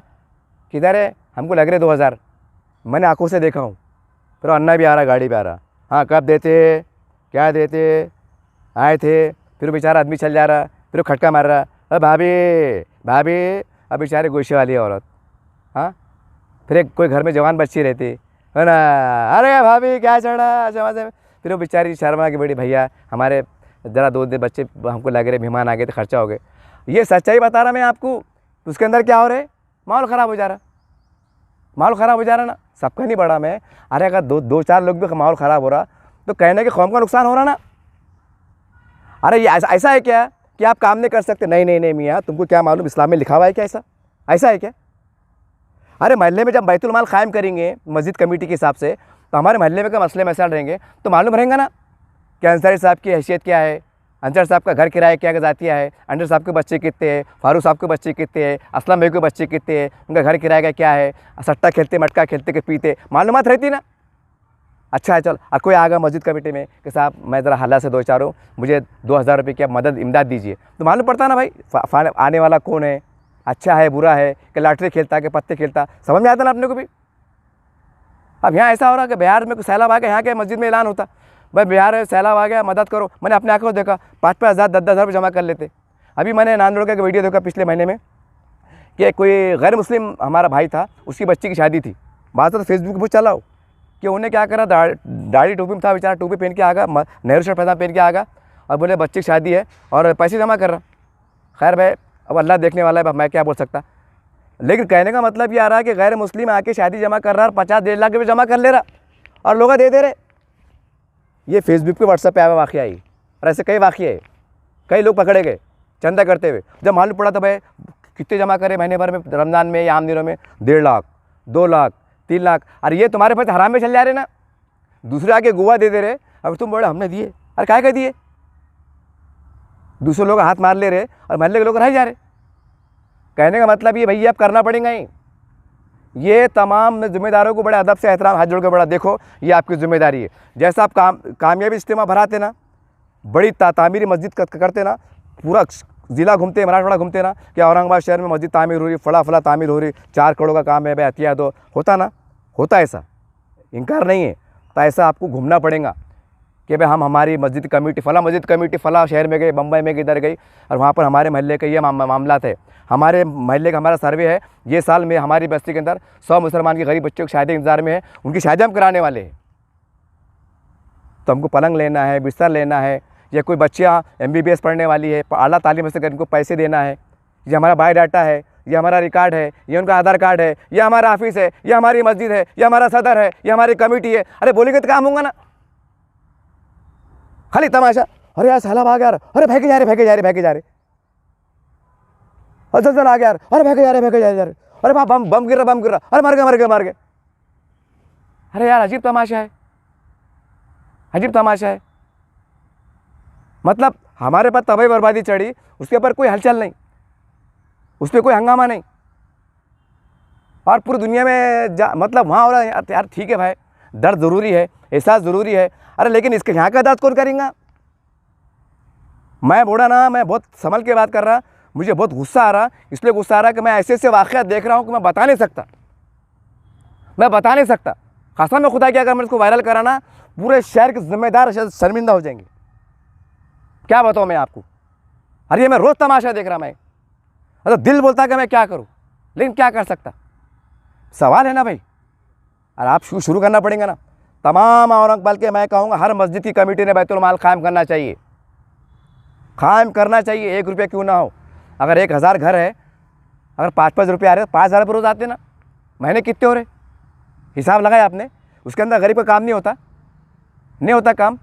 किधर है, हमको लग रहे 2,000, मैंने आंखों से देखा हूँ। फिर अन्ना भी आ रहा, गाड़ी पे आ रहा, हाँ कब देते, क्या देते, आए थे। फिर बेचारा आदमी चल जा रहा, फिर खटका मार रहा, अरे भाभी, अब बेचारे गोशे वाली औरत, हाँ। फिर एक कोई घर में जवान बच्ची रहती है ना, अरे भाभी क्या चढ़ा जमाते में। फिर वो बेचारी शर्मा की बड़ी, भैया हमारे ज़रा 2 दिन बच्चे हमको लग रहे मेहमान आ गए तो खर्चा हो गए। ये सच्चाई बता रहा मैं आपको। उसके अंदर क्या हो रहा है, माहौल ख़राब हो जा रहा ना, सबका नहीं बड़ा मैं। अरे अगर 2-4 लोग भी माहौल ख़राब हो रहा तो कहने के कौम का नुकसान हो रहा ना। अरे ये ऐसा है क्या कि आप काम नहीं कर सकते? नहीं मियाँ, तुमको क्या मालूम इस्लाम में लिखा हुआ है क्या ऐसा है क्या? अरे मोहल्ले में जब बैतुल माल कायम करेंगे मस्जिद कमेटी के हिसाब से, तो हमारे मोहल्ले में क्या मसले मसाइल रहेंगे तो मालूम रहेगा ना कि अंसारी साहब की हैसियत क्या है, अंसारी साहब का घर किराया क्या जातिया है, अंसारी साहब के बच्चे कितने हैं, फारूक साहब के बच्चे कितने हैं, असलम भाई के बच्चे कितने हैं, उनका घर किराया का क्या है, सट्टा खेलते मटका खेलते के पीते, मालूमात रहती ना। अच्छा है, चल। और कोई आ गया मस्जिद कमेटी में कि साहब मैं ज़रा हालात से 2-4 हूँ, मुझे 2,000 रुपये की आप मदद इमदाद दीजिए, तो मालूम पड़ता ना भाई आने वाला कौन है, अच्छा है बुरा है, कि लॉटरी खेलता कि पत्ते खेलता, समझ में आता ना अपने को भी। अब यहाँ ऐसा हो रहा कि बिहार में सैलाब आ गया, यहाँ के मस्जिद में ऐलान होता भाई बिहार में सैलाब आ गया मदद करो, मैंने अपने आंखों देखा 5-5 हज़ार 10-10 हज़ार जमा कर लेते। अभी मैंने नांदोड़ का एक वीडियो देखा पिछले महीने में कि कोई गैर मुस्लिम हमारा भाई था, उसकी बच्ची की शादी थी, बात तो फेसबुक पर चलाओ कि उन्हें क्या करा, दाढ़ी टोपी में था बेचारा, टोपी पहन के आ गया, नेहरू शर्ट पहन के आ गया और बोले बच्चे की शादी है और पैसे जमा कर रहा। खैर भाई अब अल्लाह देखने वाला है, मैं क्या बोल सकता। लेकिन कहने का मतलब ये आ रहा है कि गैर मुस्लिम आके शादी जमा कर रहा और 50-1.5 लाख रुपये जमा कर ले रहा और लोग दे रहे। ये फेसबुक पे व्हाट्सएप पे आया वाक़या ही, और ऐसे कई वाक़ये है, कई लोग पकड़े गए चंदा करते हुए। जब मालूम पड़ा तो भाई कितने जमा करे महीने भर में, रमज़ान में या आम दिनों में? 1.5 लाख, 2 लाख, 3 लाख। अरे ये तुम्हारे पैसे हराम में चल जा रहे ना, दूसरे आके गोवा दे दे रहे। अब तुम बोले हमने दिए, अरे काय दिए? दूसरे लोग हाथ मार ले रहे और महल्ले के लोग रह जा रहे। कहने का मतलब ये भैया अब करना पड़ेगा ही। ये तमाम जिम्मेदारों को बड़े अदब से एहतराम हाथ जोड़ के बड़ा, देखो ये आपकी जिम्मेदारी है। जैसा आप कामयाबी इज्तिमा भराते ना, बड़ी तामीरी मस्जिद करते ना, पूरा ज़िला घूमते, मराठवाड़ा घूमते ना, क्या औरंगाबाद शहर में मस्जिद तामीर हो रही, फला तामीर हो रही, 4 करोड़ का काम है भाई, हथिया दो, होता ना, होता ऐसा, इनकार नहीं है। तो ऐसा आपको घूमना पड़ेगा कि भाई हम हमारी मस्जिद कमेटी फ़ला शहर में गए, बम्बई में इधर गई, और वहाँ पर हमारे महल्ले के ये मामला थे, हमारे महल्ले का हमारा सर्वे है, ये साल में हमारी बस्ती के अंदर 100 मुसलमान के गरीब बच्चों की शादी इंतज़ार में है, उनकी शादी हम कराने वाले हैं। तो हमको पलंग लेना है, बिस्तर लेना है, या कोई बच्चियाँ MBBS पढ़ने वाली है, आला तालीम से इनको पैसे देना है, ये हमारा बायोडाटा है, ये हमारा रिकॉर्ड है, ये उनका आधार कार्ड है, ये हमारा ऑफिस है, ये हमारी मस्जिद है, ये हमारा सदर है, ये हमारी कमेटी है। अरे बोलेंगे तो काम होगा ना, खाली तमाशा। अरे यार साला आ गया, अरे भागे जा रहे, चल आ गया यार, अरे भागे जा रहे, अरे बाप बम गिर रहा, अरे मर गए। अरे यार अजीब तमाशा है। मतलब हमारे पास तबाही बर्बादी चढ़ी, उसके ऊपर कोई हलचल नहीं, उस पर कोई हंगामा नहीं, और पूरी दुनिया में मतलब वहाँ हो रहा है। यार ठीक है भाई, दर्द ज़रूरी है, एहसास ज़रूरी है, अरे लेकिन इसके यहाँ का दर्द कौन करेगा? मैं बोला ना, मैं बहुत संभल के बात कर रहा, मुझे बहुत गुस्सा आ रहा, इसलिए गुस्सा आ रहा कि मैं ऐसे वाक़यात देख रहा हूँ कि मैं बता नहीं सकता। खासा में खुदा क्या, अगर मैं इसको वायरल कराना, पूरे शहर के जिम्मेदार शर्मिंदा हो जाएंगे। क्या बताऊँ मैं आपको? अरे ये मैं रोज़ तमाशा देख रहा, मैं मतलब दिल बोलता कि मैं क्या करूँ, लेकिन क्या कर सकता, सवाल है ना भाई। और आप शुरू करना पड़ेगा ना। तमाम औरंगाबाद के मैं कहूँगा हर मस्जिद की कमेटी ने बैतुल माल कायम करना चाहिए, 1 रुपये क्यों ना हो। अगर 1000 घर है, अगर 5-5 रुपये आ रहे, 5000 रुपये रोज़ आते ना, महीने कितने हो रहे, हिसाब लगाया आपने? उसके अंदर गरीब का काम नहीं होता काम।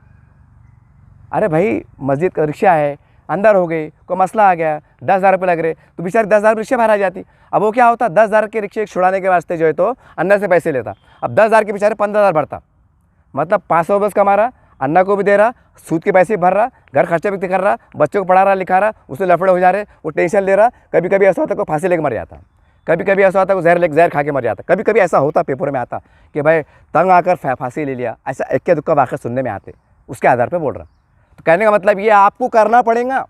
अरे भाई मस्जिद का रिक्शा है, अंदर हो गई, कोई मसला आ गया, 10,000 रुपये लग रहे, तो बेचारे 10,000 रिक्शे भरा जाती। अब वो क्या होता, 10,000 के रिक्शे छुड़ाने के वास्ते जो है तो अंदर से पैसे लेता। अब 10,000 के बेचारे 15,000 भरता, मतलब 500 बस कमा रहा, अन्ना को भी दे रहा, सूद के पैसे भर रहा, घर खर्चे भी कर रहा, बच्चों को पढ़ा रहा, लिखा रहा, उससे लफड़े हो जा रहे, वो टेंशन ले रहा। कभी ऐसा होता है को फांसी लेके मर जाता, कभी ऐसा होता है को जहर खा के मर जाता, कभी ऐसा होता पेपर में आता कि भाई तंग आकर फांसी ले लिया। ऐसा इक्का दुक्का वाक़या सुनने में आते, उसके आधार पर बोल रहा। तो कहने का मतलब ये आपको करना पड़ेगा।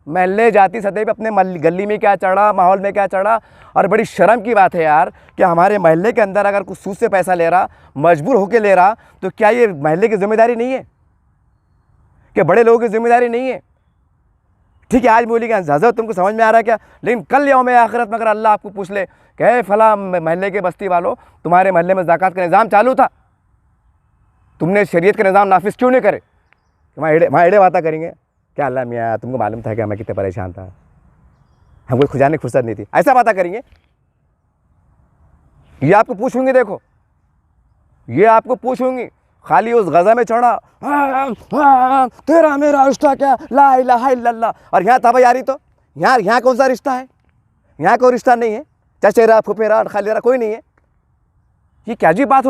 महल्ले जाति सतह पे अपने गली में क्या चढ़ा, माहौल में क्या चढ़ा। और बड़ी शर्म की बात है यार कि हमारे महल्ले के अंदर अगर कुछ सूद से पैसा ले रहा, मजबूर होकर ले रहा, तो क्या ये महल्ले की जिम्मेदारी नहीं है? कि बड़े लोगों की जिम्मेदारी नहीं है? ठीक है आज बोलेगा हज़रत तुमको समझ में आ रहा है क्या, लेकिन कल यौम आखिरत में अगर अल्लाह आपको पूछ ले कि फला महल्ले के बस्ती वालों, तुम्हारे महल्ले में ज़कात का निज़ाम चालू था, तुमने शरीयत के निज़ाम नाफिज क्यों नहीं करे? वहाँ एड़े बातें करेंगे क्या अल्लाह मियाँ तुमको मालूम था क्या मैं कितने परेशान था, हमको खुजाने की फुर्सत नहीं थी, ऐसा बातें करेंगे। ये आपको पूछूंगी, देखो ये आपको पूछूंगी, खाली उस गज़ा में चढ़ा तेरा मेरा रिश्ता क्या, ला इलाहा इल्लल्लाह, और यहाँ तबैयारी तो यहाँ कौन सा रिश्ता है? यहाँ कोई रिश्ता नहीं है, चचेरा फुफेरा खालेरा कोई नहीं है। ये क्या अजीब बात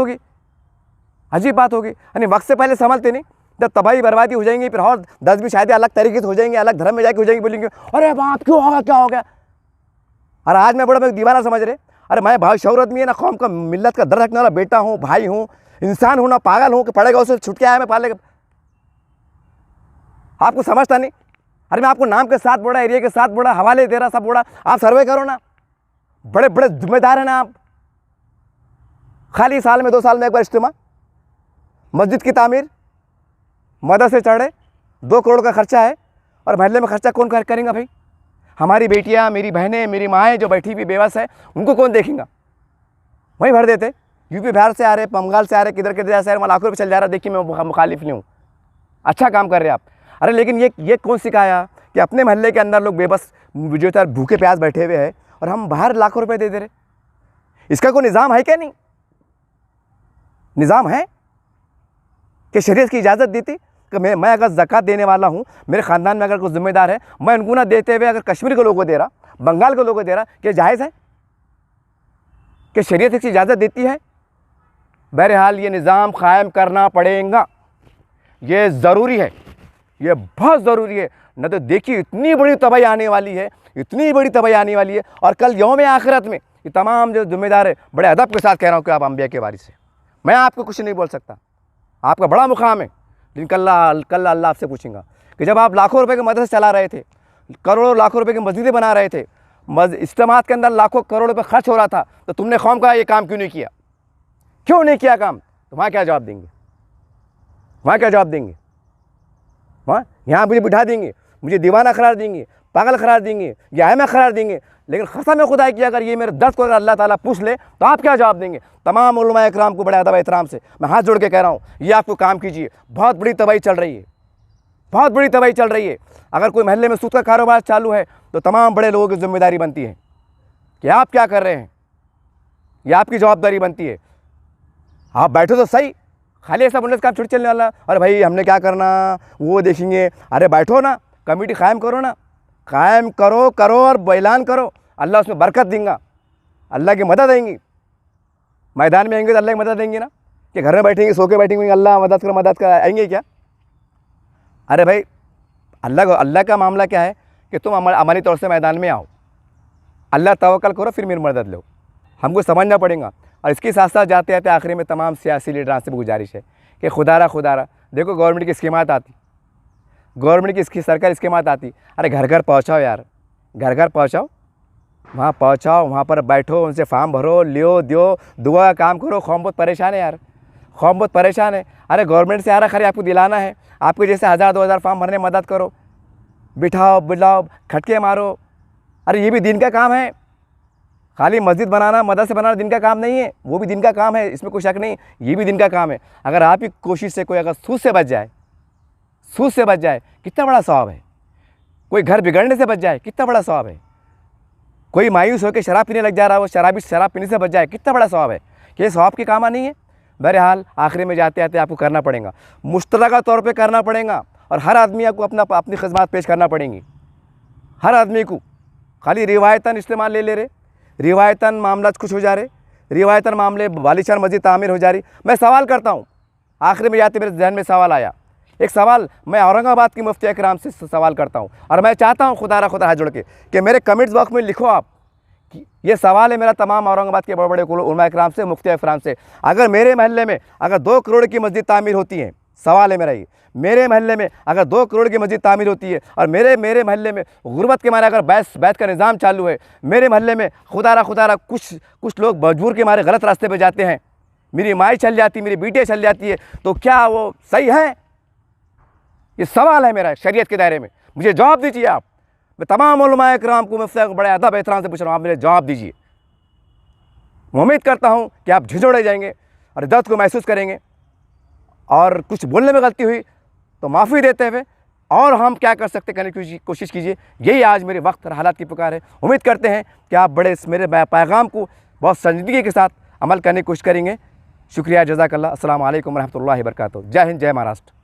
होगी, यानी वक्त से पहले समझते नहीं, जब तबाही बर्बादी हो जाएंगी, फिर और 10 भी शायद अलग तरीके से हो जाएंगे, अलग धर्म में जाके हो जाएंगे, बोलेंगे अरे बाप क्यों होगा, क्या हो गया। और आज मैं बड़ा दीवाना समझ रहे, अरे मैं भाई शौहरत में है ना, कौम का मिल्लत का दर्द रखने वाला बेटा हूँ, भाई हूँ, इंसान हूँ ना, पागल हूँ कि पड़ेगा उसे छुट के आया मैं पाले। आपको समझता नहीं। अरे मैं आपको नाम के साथ बोला, एरिया के साथ बोला, हवाले दे रहा, सब बोला, आप सर्वे करो ना, बड़े बड़े जिम्मेदार हैं ना आप। खाली साल में 2 साल में एक बार इज्तिमा, मस्जिद की तामीर, मदद से चढ़े, 2 करोड़ का खर्चा है, और महल्ले में खर्चा कौन करेगा भाई? हमारी बेटियां, मेरी बहनें, मेरी माएँ जो बैठी हुई बेबस है, उनको कौन देखेगा? वहीं भर देते। यूपी बिहार से आ रहे, बंगाल से आ रहे, किधर से आ रहे, लाखों रुपये चल जा रहा। देखिए मैं मुखालिफ नहीं हूँ, अच्छा काम कर रहे आप। अरे लेकिन ये कौन सिखाया कि अपने महल्ले के अंदर लोग बेबस जो चार भूखे प्यास बैठे हुए हैं और हम बाहर लाखों रुपए दे दे रहे? इसका कोई निज़ाम है क्या? नहीं निज़ाम है कि शरीयत की इजाज़त दी थी मैं अगर ज़कात देने वाला हूँ, मेरे ख़ानदान में अगर कोई ज़िम्मेदार है, मैं उनको ना देते हुए अगर कश्मीर के लोगों को दे रहा, बंगाल के लोगों को दे रहा, क्या जायज़ है? कि शरीयत इसकी इजाज़त देती है? बहरहाल ये निज़ाम क़ायम करना पड़ेगा, ये ज़रूरी है, ये बहुत ज़रूरी है। न तो देखिए इतनी बड़ी तबाही आने वाली है, इतनी बड़ी तबाही आने वाली है, और कल यौम आखिरत में ये तमाम जो ज़िम्मेदार है, बड़े अदब के साथ कह रहा हूँ कि आप अंबिया के वारिस हैं, मैं आपको कुछ नहीं बोल सकता, आपका बड़ा मुकाम है, लेकिन कल अल्लाह आपसे पूछेगा कि जब आप लाखों रुपए के मदरसे चला रहे थे, करोड़ों लाखों रुपए की मस्जिदें बना रहे थे, इज्तिमात के अंदर लाखों करोड़ रुपए खर्च हो रहा था, तो तुमने कौम का ये काम क्यों नहीं किया? क्यों नहीं किया काम? तो वहाँ क्या जवाब देंगे? वहाँ क्या जवाब देंगे? वहाँ यहाँ मुझे बिठा देंगे, मुझे दीवाना करार देंगे, पागल करार देंगे, या अहमद करार देंगे, लेकिन कसम खुदा की अगर ये मेरे दर्द को अगर अल्लाह ताला पूछ ले तो आप क्या जवाब देंगे? तमाम उलमा इकराम को बड़े अदब एहतराम से मैं हाथ जोड़ के कह रहा हूँ, ये आपको काम कीजिए, बहुत बड़ी तबाही चल रही है, बहुत बड़ी तबाही चल रही है। अगर कोई महल्ले में सूद का कारोबार चालू है तो तमाम बड़े लोगों की जिम्मेदारी बनती है कि आप क्या कर रहे हैं, ये आपकी जवाबदारी बनती है। आप बैठो तो सही, खाली ऐसा बोलने से काम छुट्टी चलने वाला, अरे भाई हमने क्या करना, वो देखेंगे। अरे बैठो ना, कमेटी कायम करो ना, कायम करो और ऐलान करो, अल्लाह उसमें बरकत देंगे, अल्लाह की मदद देंगी। मैदान में आएंगे तो अल्लाह की मदद देंगे ना, कि घर में बैठेंगे सो के बैठेंगे अल्लाह मदद कर आएंगे क्या? अरे भाई अल्लाह का मामला क्या है कि तुम अमली तौर से मैदान में आओ, अल्लाह तवक्कल करो, फिर मेरी मदद लो, हमको समझना पड़ेगा। और इसके साथ साथ जाते जाते आखिरी में तमाम सियासी लीडरान से गुजारिश है कि खुदारा देखो गवर्नमेंट की स्कीमात आती, गवर्नमेंट की इसकी सरकार स्कीमात आती, अरे घर घर पहुँचाओ यार, घर घर पहुँचाओ, वहाँ पहुँचाओ, वहाँ पर बैठो, उनसे फार्म भरो, लियो दियो, दुआ का काम करो। कौम बहुत परेशान है यार, कौम बहुत परेशान है। अरे गवर्नमेंट से आ रहा खरी आपको दिलाना है, आपके जैसे 1000-2000 फार्म भरने में मदद करो, बिठाओ बुलाओ, खटके मारो। अरे ये भी दिन का काम है, खाली मस्जिद बनाना मदरसे बनाना दिन का काम नहीं है, वो भी दिन का काम है, इसमें कोई शक नहीं, ये भी दिन का काम है। अगर आप ही कोशिश से कोई अगर सूद से बच जाए कितना बड़ा सवाब है, कोई घर बिगड़ने से बच जाए कितना बड़ा सवाब है, कोई मायूस होकर शराब पीने लग जा रहा है, वो शराब पीने से बच जाए कितना बड़ा सवाब है, कि ये सवाब की काम नहीं है। बहरहाल आखिरी में जाते जाते आपको करना पड़ेगा, मुश्तरका तौर पे करना पड़ेगा, और हर आदमी आपको अपनी खिदमत पेश करना पड़ेंगी, हर आदमी को। खाली रिवायतन इस्तेमाल ले रहे, रिवायतन मामला खुश हो जा रहे, रिवायतन मामले वालिशान मस्जिद तामीर हो जा रही। मैं सवाल करता हूँ, आखिरी में जाते मेरे जहन में सवाल आया, एक सवाल मैं औरंगाबाद की मुफ्ती इकराम से सवाल करता हूँ, और मैं चाहता हूँ खुदा हाथ जोड़ के कि मेरे कमेंट्स बॉक्स में लिखो आप कि ये सवाल है मेरा तमाम औरंगाबाद के बड़े बड़े उलमा इकराम से, मुफ्ती इकराम से, अगर मेरे महल्ले में अगर 2 करोड़ की मस्जिद तामीर होती है, सवाल है मेरा ये, मेरे महल्ले में अगर 2 करोड़ की मस्जिद तामीर होती है, और मेरे महल्ले में गुर्बत के मारे अगर बैत का निज़ाम चालू है, मेरे महल्ले में खुदारा कुछ लोग मजबूर के मारे गलत रास्ते पे जाते हैं, मेरी माई चल जाती, मेरी बेटियाँ चल जाती है, तो क्या वो सही है? ये सवाल है मेरा शरीयत के दायरे में, मुझे जवाब दीजिए आप। मैं तमाम उलमा इकराम को मुझसे बड़े अदब एहतराम से पूछ रहा हूँ, आप मेरे जवाब दीजिए। मैं उम्मीद करता हूँ कि आप झिझोड़े जाएंगे और दर्द को महसूस करेंगे, और कुछ बोलने में गलती हुई तो माफ़ी देते हुए और हम क्या कर सकते करने की कोशिश कीजिए। यही आज मेरे वक्त और हालात की पुकार है। उम्मीद करते हैं कि आप बड़े इस मेरे पैगाम को बहुत संजीदगी के साथ अमल करने की कोशिश करेंगे। शुक्रिया, जज़ाकल्लाह। अस्सलाम वालेकुम रहमतुल्लाहि व बरकातहू। जय हिंद, जय महाराष्ट्र।